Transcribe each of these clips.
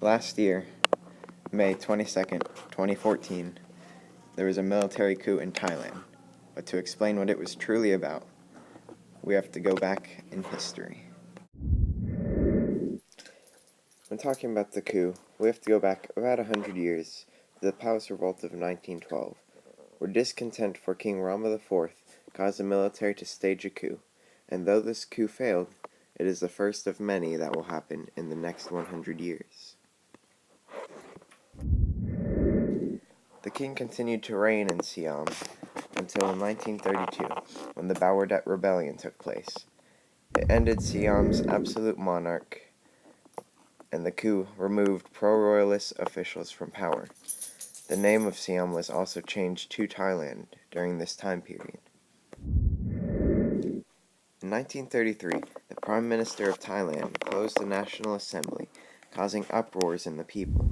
Last year, May 22nd, 2014, there was a military coup in Thailand. But to explain what it was truly about, we have to go back in history. When talking about the coup, we have to go back about 100 years to the Palace Revolt of 1912, where discontent for King Rama IV caused the military to stage a coup, and though this coup failed, it is the first of many that will happen in the next 100 years. The king continued to reign in Siam until 1932, when the Bawardet Rebellion took place. It ended Siam's absolute monarch, and the coup removed pro-royalist officials from power. The name of Siam was also changed to Thailand during this time period. In 1933, the Prime Minister of Thailand closed the National Assembly, causing uproars in the people.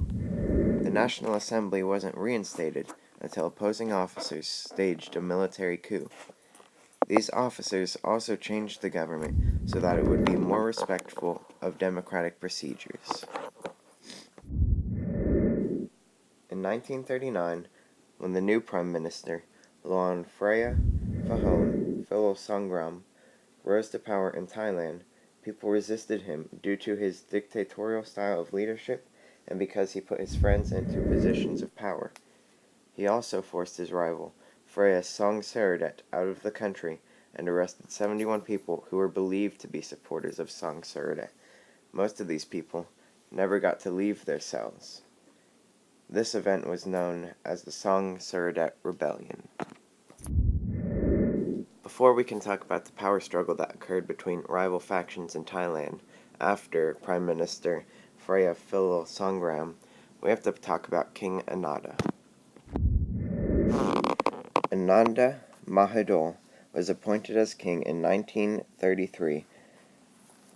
The National Assembly wasn't reinstated until opposing officers staged a military coup. These officers also changed the government so that it would be more respectful of democratic procedures. In 1939, when the new Prime Minister, Luan Phraya Phahone Philosangram, rose to power in Thailand, people resisted him due to his dictatorial style of leadership and because he put his friends into positions of power. He also forced his rival, Phraya Songtsarit, out of the country and arrested 71 people who were believed to be supporters of Songtsarit. Most of these people never got to leave their cells. This event was known as the Songtsarit Rebellion. Before we can talk about the power struggle that occurred between rival factions in Thailand after Prime Minister Phraya Philosangram, we have to talk about King Ananda. Ananda Mahadol was appointed as king in 1933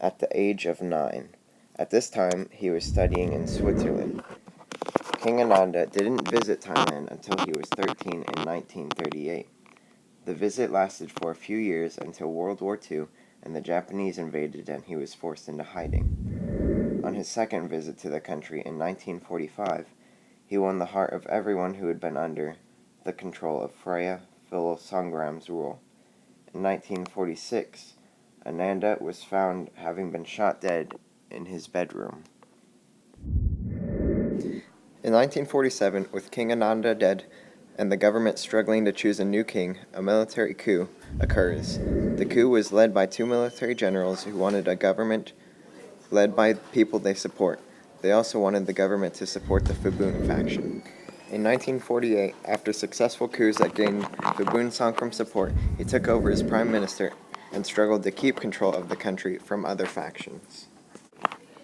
at the age of 9. At this time, he was studying in Switzerland. King Ananda didn't visit Thailand until he was 13 in 1938. The visit lasted for a few years until World War II, and the Japanese invaded and he was forced into hiding. On his second visit to the country in 1945, he won the heart of everyone who had been under the control of Phraya Philosangram's rule. In 1946, Ananda was found having been shot dead in his bedroom. In 1947, with King Ananda dead and the government struggling to choose a new king, a military coup occurs. The coup was led by two military generals who wanted a government led by people they support. They also wanted the government to support the Phobun faction. In 1948, after successful coups that gained Phobun Songkram support, he took over as prime minister and struggled to keep control of the country from other factions.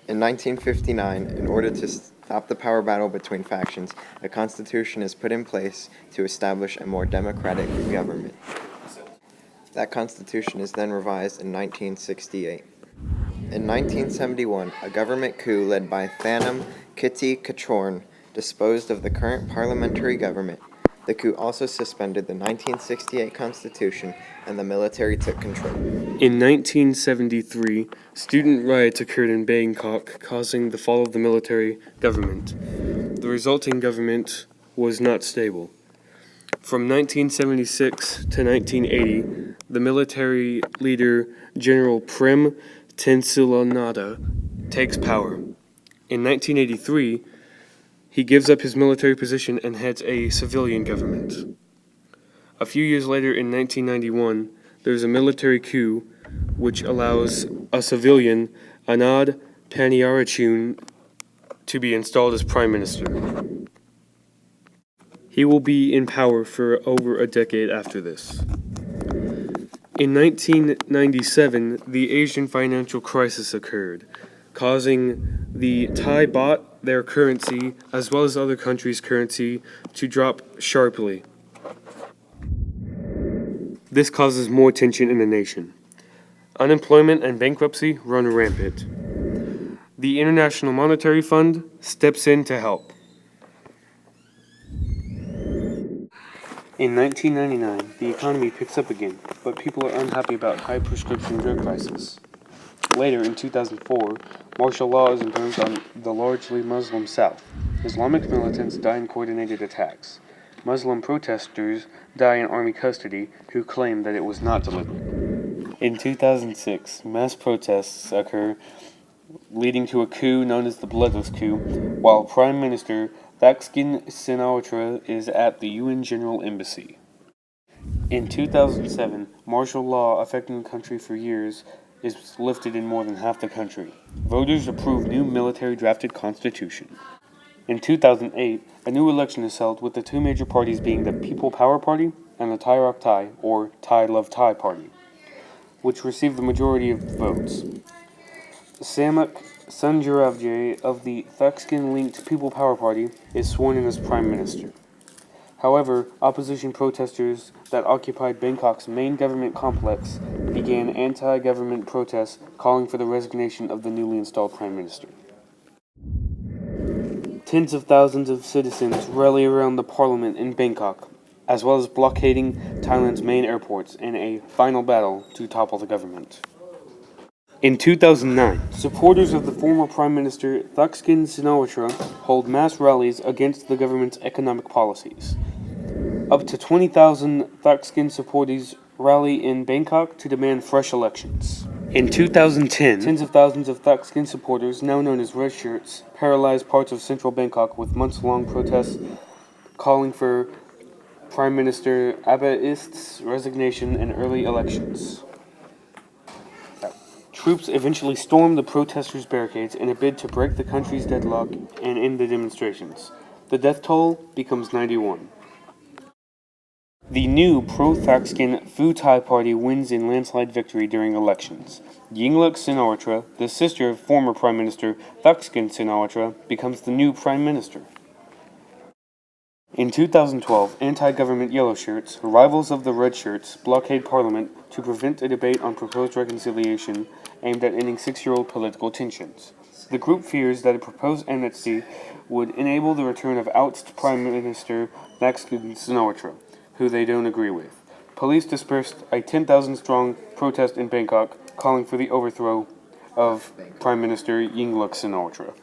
In 1959, in order to stop the power battle between factions, a constitution is put in place to establish a more democratic government. That constitution is then revised in 1968. In 1971, a government coup led by Thanom Kitty Kachorn disposed of the current parliamentary government. The coup also suspended the 1968 constitution, and the military took control. In 1973, student riots occurred in Bangkok, causing the fall of the military government. The resulting government was not stable. From 1976 to 1980, the military leader, General Prem Tinsulanonda, takes power. In 1983, he gives up his military position and heads a civilian government. A few years later, in 1991, there's a military coup which allows a civilian, Anand Paniarachun, to be installed as prime minister. He will be in power for over a decade after this. In 1997, the Asian financial crisis occurred, causing the Thai baht, their currency, as well as other countries' currency, to drop sharply. This causes more tension in the nation. Unemployment and bankruptcy run rampant. The International Monetary Fund steps in to help. In 1999, the economy picks up again, but people are unhappy about high prescription drug prices. Later, in 2004, martial law is imposed on the largely Muslim South. Islamic militants die in coordinated attacks. Muslim protesters die in army custody who claim that it was not deliberate. In 2006, mass protests occur, leading to a coup known as the Bloodless Coup, while Prime Minister Thaksin Shinawatra is at the UN General Embassy. In 2007, martial law affecting the country for years is lifted in more than half the country. Voters approve new military-drafted constitution. In 2008, a new election is held with the two major parties being the People Power Party and the Thai Rock Thai, or Thai Love Thai Party, which received the majority of the votes. Samak Sunjaravje of the Thaksin-linked People Power Party is sworn in as Prime Minister. However, opposition protesters that occupied Bangkok's main government complex began anti-government protests calling for the resignation of the newly installed Prime Minister. Tens of thousands of citizens rally around the parliament in Bangkok, as well as blockading Thailand's main airports in a final battle to topple the government. In 2009, supporters of the former Prime Minister Thaksin Shinawatra hold mass rallies against the government's economic policies. Up to 20,000 Thaksin supporters rally in Bangkok to demand fresh elections. In 2010, tens of thousands of Thaksin supporters, now known as Red Shirts, paralyzed parts of central Bangkok with months-long protests calling for Prime Minister Abaist's resignation and early elections. Troops eventually stormed the protesters' barricades in a bid to break the country's deadlock and end the demonstrations. The death toll becomes 91. The new pro-Thaksin Pheu Thai Party wins in landslide victory during elections. Yingluck Shinawatra, the sister of former Prime Minister Thaksin Shinawatra, becomes the new Prime Minister. In 2012, anti-government Yellow Shirts, rivals of the Red Shirts, blockade Parliament to prevent a debate on proposed reconciliation aimed at ending 6-year-old political tensions. The group fears that a proposed amnesty would enable the return of ousted Prime Minister Thaksin Shinawatra, who they don't agree with. Police dispersed a 10,000-strong protest in Bangkok calling for the overthrow of Prime Minister Yingluck Shinawatra.